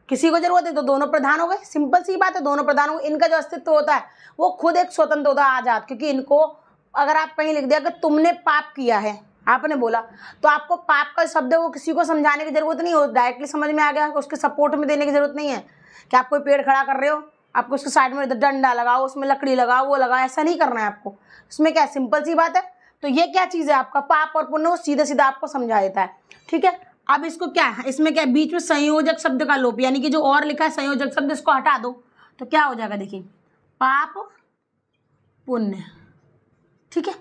किसी को जरूरत है, तो दोनों प्रधान हो गए, सिंपल सी बात है, दोनों प्रधान हो गए। इनका जो अस्तित्व होता है वो खुद एक स्वतंत्र होता है, आजाद, क्योंकि इनको अगर आप कहीं लिख दिया कि तुमने पाप किया है, आपने बोला, तो आपको पाप का शब्द है वो किसी को समझाने की जरूरत नहीं हो, डायरेक्टली समझ में आ गया, उसके सपोर्ट में देने की जरूरत नहीं है कि आप कोई पेड़ खड़ा कर रहे हो, आपको उसके साइड में डंडा लगाओ, उसमें लकड़ी लगाओ, वो लगाओ, ऐसा नहीं करना है आपको। इसमें क्या सिंपल सी बात है। तो ये क्या चीज़ है आपका पाप और पुण्य, वो सीधा सीधा आपको समझा देता है, ठीक है। अब इसको क्या है, इसमें क्या बीच में संयोजक शब्द का लोप, यानी कि जो और लिखा है संयोजक शब्द, इसको हटा दो तो क्या हो जाएगा, देखिए पाप पुण्य, ठीक है।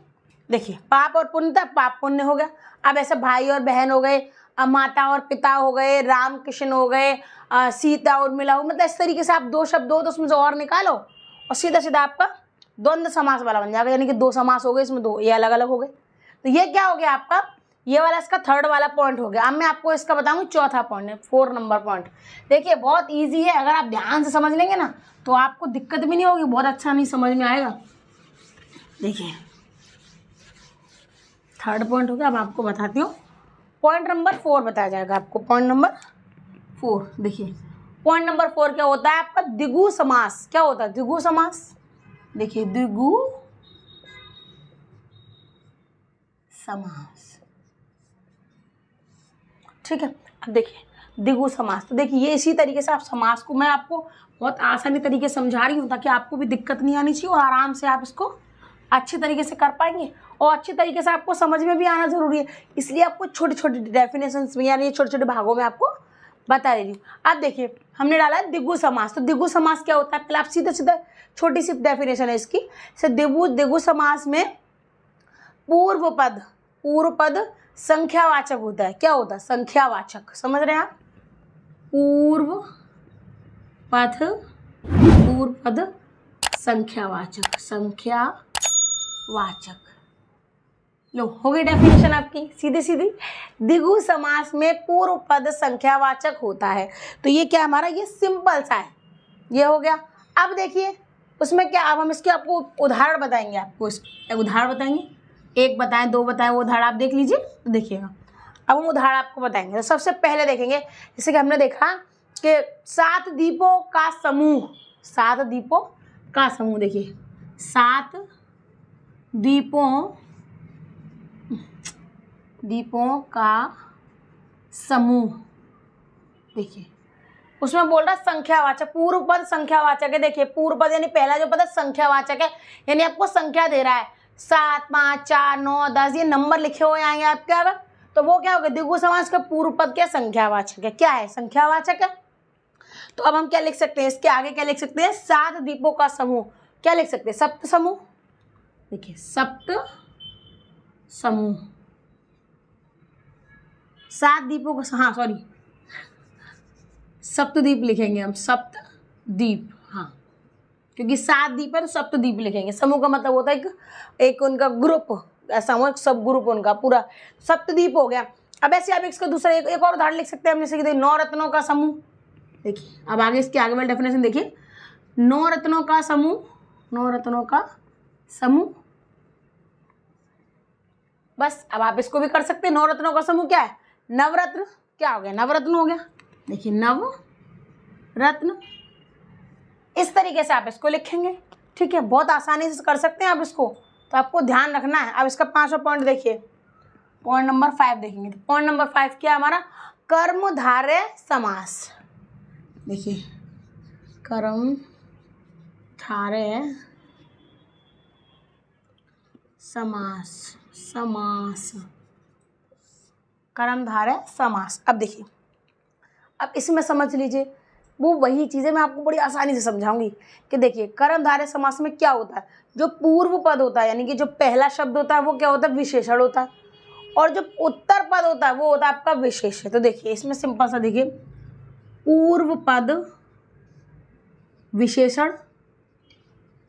देखिए पाप और पुण्य था, पाप पुण्य हो गया। अब ऐसे भाई और बहन हो गए, माता और पिता हो गए, राम कृष्ण हो गए, सीता और मिला हो, मतलब इस तरीके से आप दो शब्द हो तो उसमें से और निकालो और सीधा सीधा आपका द्वंद्व समास वाला बन जाएगा, यानी कि दो समास हो गए, इसमें दो ये अलग अलग हो गए। तो ये क्या हो गया आपका, ये वाला इसका थर्ड वाला पॉइंट हो गया। अब मैं आपको इसका बताऊंगी चौथा पॉइंट है, 4 नंबर पॉइंट। देखिए बहुत इजी है, अगर आप ध्यान से समझ लेंगे ना तो आपको दिक्कत भी नहीं होगी, बहुत अच्छा नहीं समझ में आएगा। देखिए थर्ड पॉइंट हो गया। अब आपको बताती हूँ पॉइंट नंबर 4 बताया जाएगा आपको, पॉइंट नंबर 4। देखिए पॉइंट नंबर 4 क्या होता है आपका, द्विगु समास। क्या होता है द्विगु समास, देखिए द्विगु समास, ठीक है। अब देखिए द्विगु समास, तो देखिए ये इसी तरीके से आप समास को मैं आपको बहुत आसानी तरीके से समझा रही हूँ ताकि आपको भी दिक्कत नहीं आनी चाहिए और आराम से आप इसको अच्छे तरीके से कर पाएंगे और अच्छे तरीके से आपको समझ में भी आना ज़रूरी है। इसलिए आपको छोटे छोटे डेफिनेशंस में यानी छोटे छोटे भागों में आपको बता दे रही हूँ। अब देखिए हमने डाला है द्विगु समास। तो द्विगु समास क्या होता है, पहले आप सीधा सीधा छोटी सी डेफिनेशन है इसकी। द्विगु समास में पूर्व पद संख्यावाचक होता है। क्या होता है, संख्यावाचक। समझ रहे हैं आप, पूर्व पद संख्यावाचक, लो हो गई डेफिनेशन आपकी सीधी सीधी। द्विगु समास में पूर्व पद संख्यावाचक होता है। तो ये क्या हमारा, ये सिंपल सा है, ये हो गया। अब देखिए उसमें क्या, अब हम इसके आपको उदाहरण बताएंगे, आपको एक उदाहरण बताएंगे, एक बताएं दो बताएं, वो उदाहरण आप देख लीजिए तो देखिएगा। अब हम उदाहरण आपको बताएंगे। तो सबसे पहले देखेंगे, जैसे कि हमने देखा कि 7 दीपों का समूह, 7 दीपों का समूह। देखिए 7 दीपों का समूह। देखिए उसमें बोल रहा संख्यावाचक, पूर्व पद संख्यावाचक है। देखिए पूर्व पद यानी पहला जो पद है संख्यावाचक है, यानी आपको संख्या दे रहा है 7, 5, 4, 9, 10, ये नंबर लिखे हुए आएंगे आपके। अब तो वो क्या होगा, द्विगु समास का पूर्व पद क्या, संख्यावाचक है। क्या है, संख्यावाचक है। तो अब हम क्या लिख सकते हैं, इसके आगे क्या लिख सकते हैं, 7 दीपों का समूह। क्या लिख सकते हैं, सप्त समूह। देखिए सप्त समूह, 7 दीपों का, हाँ सॉरी सप्तदीप लिखेंगे हम, सप्तदीप। हाँ क्योंकि 7 दीप है तो सप्तदीप लिखेंगे। समूह का मतलब होता है एक उनका ग्रुप, सामूहिक सब ग्रुप उनका पूरा, सप्तदीप हो गया। अब ऐसे आप इसका दूसरा एक और उदाहरण लिख सकते हैं हम, जैसे कि 9 रत्नों का समूह। देखिए अब आगे इसके आगे वाली डेफिनेशन देखिए, 9 रत्नों का समूह, 9 रत्नों का समूह। बस अब आप इसको भी कर सकते हैं। 9 रत्नों का समूह क्या है, नवरत्न। क्या हो गया, नवरत्न हो गया। देखिए नवरत्न, इस तरीके से आप इसको लिखेंगे। ठीक है, बहुत आसानी से कर सकते हैं आप इसको, तो आपको ध्यान रखना है। अब इसका 5वां पॉइंट देखिए, पॉइंट नंबर 5 देखेंगे। तो पॉइंट नंबर 5 क्या हमारा, कर्मधारय समास। देखिए कर्मधारय समास, कर्मधारय समास। अब देखिए, अब इसमें समझ लीजिए वो वही चीज़ें मैं आपको बड़ी आसानी से समझाऊंगी कि देखिए कर्मधारय समास में क्या होता है, जो पूर्व पद होता है यानी कि जो पहला शब्द होता है वो क्या होता है, विशेषण होता है, और जो उत्तर पद होता है वो होता है आपका विशेष्य। तो देखिए इसमें सिंपल सा देखिए, पूर्व पद विशेषण,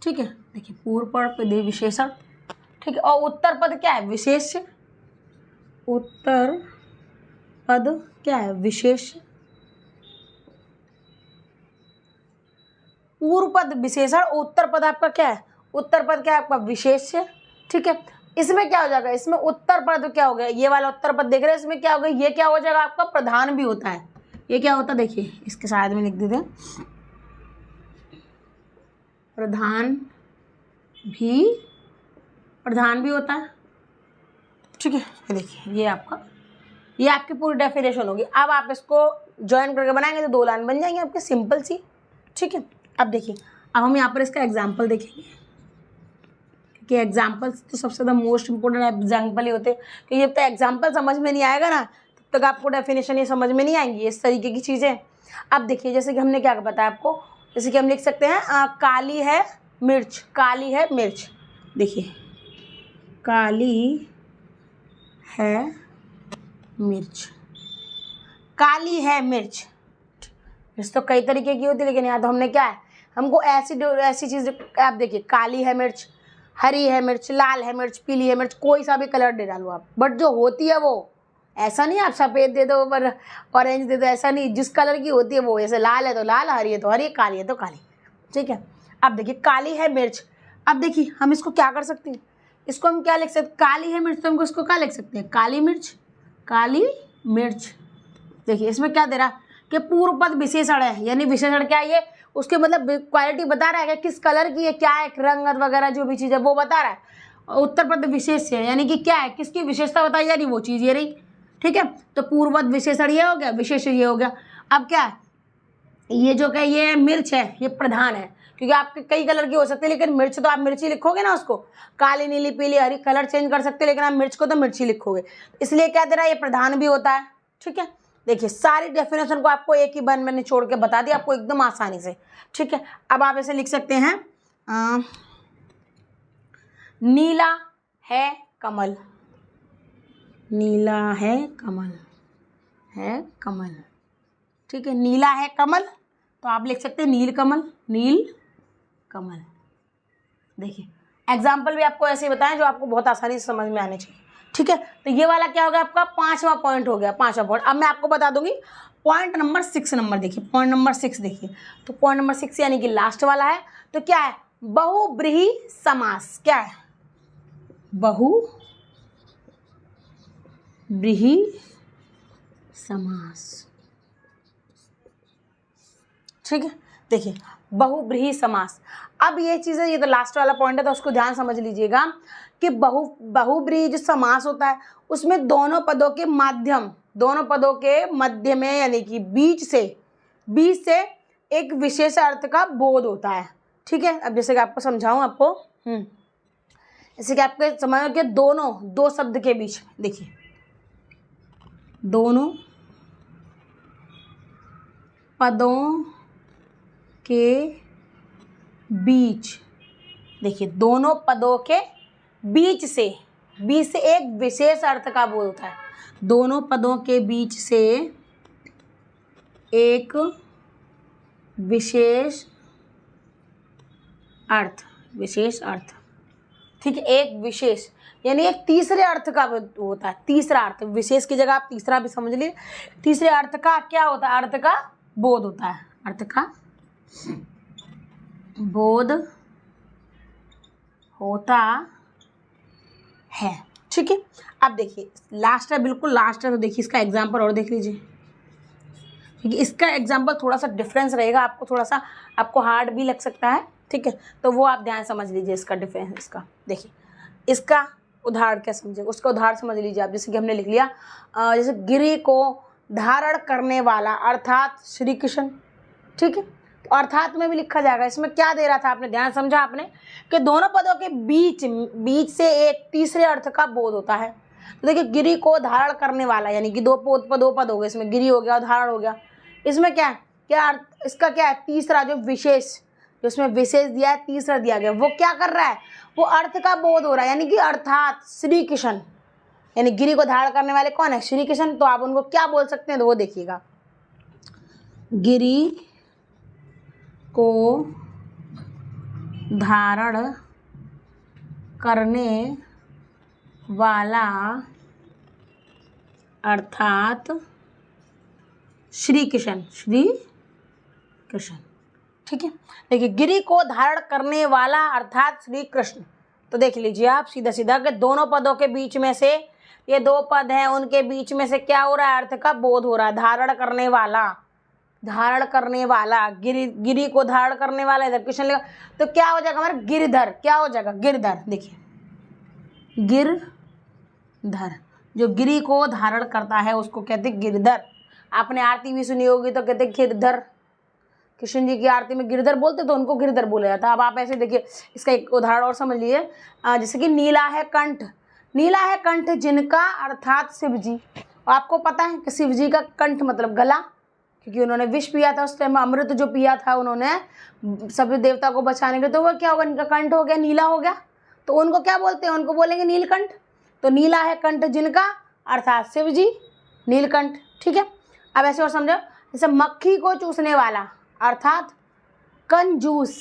ठीक है, देखिए पूर्व पद विशेषण, ठीक है, और उत्तर पद क्या है, विशेष्य। उत्तर पद क्या है, विशेष्य। पूर्व पद विशेषण, उत्तर पद आपका क्या है, उत्तर पद क्या है आपका विशेष्य। ठीक है, इसमें क्या हो जाएगा, इसमें उत्तर पद क्या हो गया, ये वाला उत्तर पद देख रहे हैं, इसमें क्या हो गया, ये क्या हो जाएगा आपका प्रधान भी होता है। ये क्या होता है, देखिए इसके साइड में लिख देते हैं, प्रधान भी होता है। ठीक है, देखिए ये आपकी पूरी डेफिनेशन होगी। अब आप इसको ज्वाइन करके बनाएंगे तो 2 लाइन बन जाएंगे आपके, सिंपल सी। ठीक है, अब देखिए, अब हम यहाँ पर इसका एग्जाम्पल देखेंगे, क्योंकि एग्जाम्पल्स तो सबसे ज़्यादा मोस्ट इंपॉर्टेंट एग्जाम्पल ही होते हैं। क्योंकि जब तक एग्जाम्पल समझ में नहीं आएगा ना, तब तक आपको डेफिनेशन ये समझ में नहीं आएंगी, इस तरीके की चीज़ें। अब देखिए जैसे कि हमने क्या बताया आपको, जैसे कि हम लिख सकते हैं काली है मिर्च, काली है मिर्च। देखिए काली है मिर्च, काली है मिर्च। इस तो कई तरीके की होती है, लेकिन यहाँ तो हमने क्या है, हमको ऐसी चीज़, आप देखिए काली है मिर्च, हरी है मिर्च, लाल है मिर्च, पीली है मिर्च, कोई सा भी कलर दे डालो आप, बट जो होती है वो ऐसा नहीं आप सफ़ेद दे दो पर ऑरेंज दे दो, ऐसा नहीं, जिस कलर की होती है वो, जैसे लाल है तो लाल, हरी है तो हरी, काली है तो काली। ठीक है, अब देखिए काली है मिर्च। अब देखिए हम इसको क्या कर सकते हैं, इसको हम क्या लिख सकते हैं, काली है मिर्च, तो हमको इसको क्या लिख सकते हैं, काली मिर्च, काली मिर्च। देखिए इसमें क्या दे रहा कि पूर्व पद विशेषण है, यानी विशेषण क्या है, ये उसके मतलब क्वालिटी बता रहा है कि किस कलर की है, क्या है, रंगत वगैरह जो भी चीज़ है वो बता रहा है। उत्तर पद विशेष है, यानी कि क्या है, किसकी विशेषता बताई जा रही, वो चीज़ ये रही। ठीक है, तो पूर्व पद विशेषण ये हो गया, विशेष ये हो गया। अब क्या है, ये जो क्या ये मिर्च है, ये प्रधान है, क्योंकि आपके कई कलर की हो सकती है, लेकिन मिर्च तो आप मिर्ची लिखोगे ना, उसको काली नीली पीली हरी कलर चेंज कर सकते हो, लेकिन आप मिर्च को तो मिर्ची लिखोगे, इसलिए क्या दे रहा है, ये प्रधान भी होता है। ठीक है, देखिए सारी डेफिनेशन को आपको एक ही बार मैंने छोड़ के बता दिया आपको एकदम आसानी से, ठीक है। अब आप ऐसे लिख सकते हैं नीला है कमल, नीला है कमल, है कमल, ठीक है। नीला है कमल तो आप लिख सकते हैं नील कमल, नील कमल। देखिए एग्जाम्पल भी आपको ऐसे बताएं जो आपको बहुत आसानी से समझ में आने चाहिए, ठीक है। तो ये वाला क्या हो गया आपका 5वां पॉइंट हो गया, 5वां पॉइंट। अब मैं आपको बता दूंगी पॉइंट नंबर 6 नंबर, देखिए पॉइंट नंबर 6 देखिए। तो पॉइंट नंबर 6 यानी कि लास्ट वाला है, तो क्या है बहुब्रीहि समास, क्या है बहुब्रीहि समास, ठीक है। देखिए बहुब्रीहि समास, अब ये चीज़ें, ये तो लास्ट वाला पॉइंट है तो उसको ध्यान समझ लीजिएगा कि बहुब्रीहि जो समास होता है उसमें दोनों पदों के मध्य में यानी कि बीच से एक विशेष अर्थ का बोध होता है, ठीक है। अब जैसे कि आपको समझाऊं आपको, जैसे कि आपके समझ के दो शब्द के बीच, देखिए दोनों पदों के बीच, देखिए दोनों पदों के बीच से एक विशेष अर्थ का बोध होता है, दोनों पदों के बीच से एक विशेष अर्थ, ठीक है। एक विशेष यानी एक तीसरे अर्थ का होता है, तीसरा अर्थ, विशेष की जगह आप तीसरा भी समझ लीजिए, तीसरे अर्थ का क्या होता है, अर्थ का बोध होता है, अर्थ का बोध होता है, ठीक है। अब देखिए लास्ट है, बिल्कुल लास्ट है, तो देखिए इसका एग्जाम्पल और देख लीजिए, क्योंकि इसका एग्जाम्पल थोड़ा सा डिफरेंस रहेगा, आपको थोड़ा सा आपको हार्ड भी लग सकता है, ठीक है। तो वो आप ध्यान समझ लीजिए इसका डिफरेंस, इसका देखिए इसका उदाहरण क्या समझे, उसका उदाहरण समझ लीजिए आप। जैसे कि हमने लिख लिया जैसे गिरि को धारण करने वाला अर्थात श्री कृष्ण, ठीक है। तो अर्थात में भी लिखा जाएगा, इसमें क्या दे रहा था आपने, ध्यान समझा आपने कि दोनों पदों के बीच से एक तीसरे अर्थ का बोध होता है। तो देखिए गिरि को धारण करने वाला यानी कि दो पद हो गए, इसमें गिरि हो गया और धारण हो गया, इसमें क्या है, क्या अर्थ, इसका क्या है, तीसरा जो विशेष, जो इसमें विशेष दिया है, तीसरा दिया गया, वो क्या कर रहा है, वो अर्थ का बोध हो रहा है, यानी कि अर्थात श्री कृष्ण, यानी गिरि को धारण करने वाले कौन है, श्री कृष्ण। तो आप उनको क्या बोल सकते हैं, तो वो देखिएगा गिरि को धारण करने वाला अर्थात श्री कृष्ण, ठीक है। देखिए गिरि को धारण करने वाला अर्थात श्री कृष्ण, तो देख लीजिए आप सीधा सीधा कि दोनों पदों के बीच में से, ये दो पद हैं उनके बीच में से क्या हो रहा है, अर्थ का बोध हो रहा है, धारण करने वाला, गिरि को धारण करने वाला, इधर कृष्ण लिखा, तो क्या हो जाएगा हमारा गिरधर, क्या हो जाएगा गिरधर, देखिए गिरधर, जो गिरि को धारण करता है उसको कहते हैं गिरधर। आपने आरती भी सुनी होगी तो कहते गिरधर, कृष्ण जी की आरती में गिरधर बोलते तो उनको गिरधर बोला जाता। अब आप ऐसे देखिए इसका एक उदाहरण और समझ लीजिए, जैसे कि नीला है कंठ जिनका अर्थात शिव जी, आपको पता है कि शिव जी का कंठ मतलब गला, क्योंकि उन्होंने विष पिया था उस टाइम, अमृत जो पिया था उन्होंने सभी देवता को बचाने के लिए, तो वो क्या होगा, इनका कंठ हो गया, नीला हो गया, तो उनको क्या बोलते हैं, उनको बोलेंगे नीलकंठ। तो नीला है कंठ जिनका अर्थात शिव जी, नीलकंठ, ठीक है। अब ऐसे और समझो, जैसे मक्खी को चूसने वाला अर्थात कंजूस,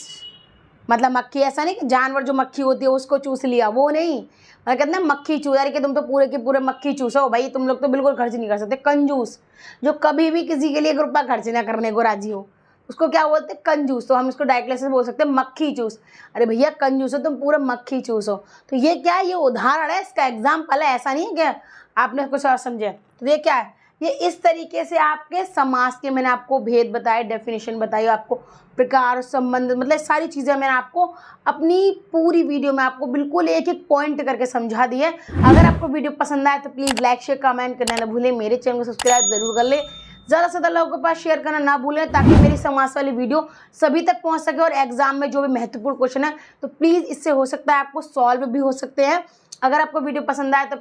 मतलब मक्खी ऐसा नहीं कि जानवर जो मक्खी होती है उसको चूस लिया, वो नहीं, मैं कहते हैं मक्खी चूस, यानी कि तुम तो पूरे के पूरे मक्खी चूसो भाई, तुम लोग तो बिल्कुल खर्च नहीं कर सकते। कंजूस, जो कभी भी किसी के लिए 1 रुपया खर्च ना करने को राजी हो, उसको क्या बोलते हैं, कंजूस। तो हम इसको डायरेक्टली से बोल सकते हैं मक्खी चूस, अरे भैया कंजूस हो तुम, पूरा मक्खी चूस हो। तो ये क्या है, ये उदाहरण है, इसका एग्जाम्पल है, ऐसा नहीं है कि आपने कुछ और समझे। तो ये क्या है, ये इस तरीके से आपके समास के मैंने आपको भेद बताए, डेफिनेशन बताई, आपको प्रकार संबंध, मतलब सारी चीज़ें मैंने आपको अपनी पूरी वीडियो में आपको बिल्कुल एक एक पॉइंट करके समझा दी है। अगर आपको वीडियो पसंद आए तो प्लीज़ लाइक शेयर कमेंट करना ना भूलें, मेरे चैनल को सब्सक्राइब जरूर कर ले, ज़्यादा से ज़्यादा लोगों के पास शेयर करना ना भूलें, ताकि मेरी समास वाली वीडियो सभी तक पहुंच सके। और एग्जाम में जो भी महत्वपूर्ण क्वेश्चन है तो प्लीज़ इससे हो सकता है आपको सॉल्व भी हो सकते हैं। अगर आपको वीडियो पसंद आए तो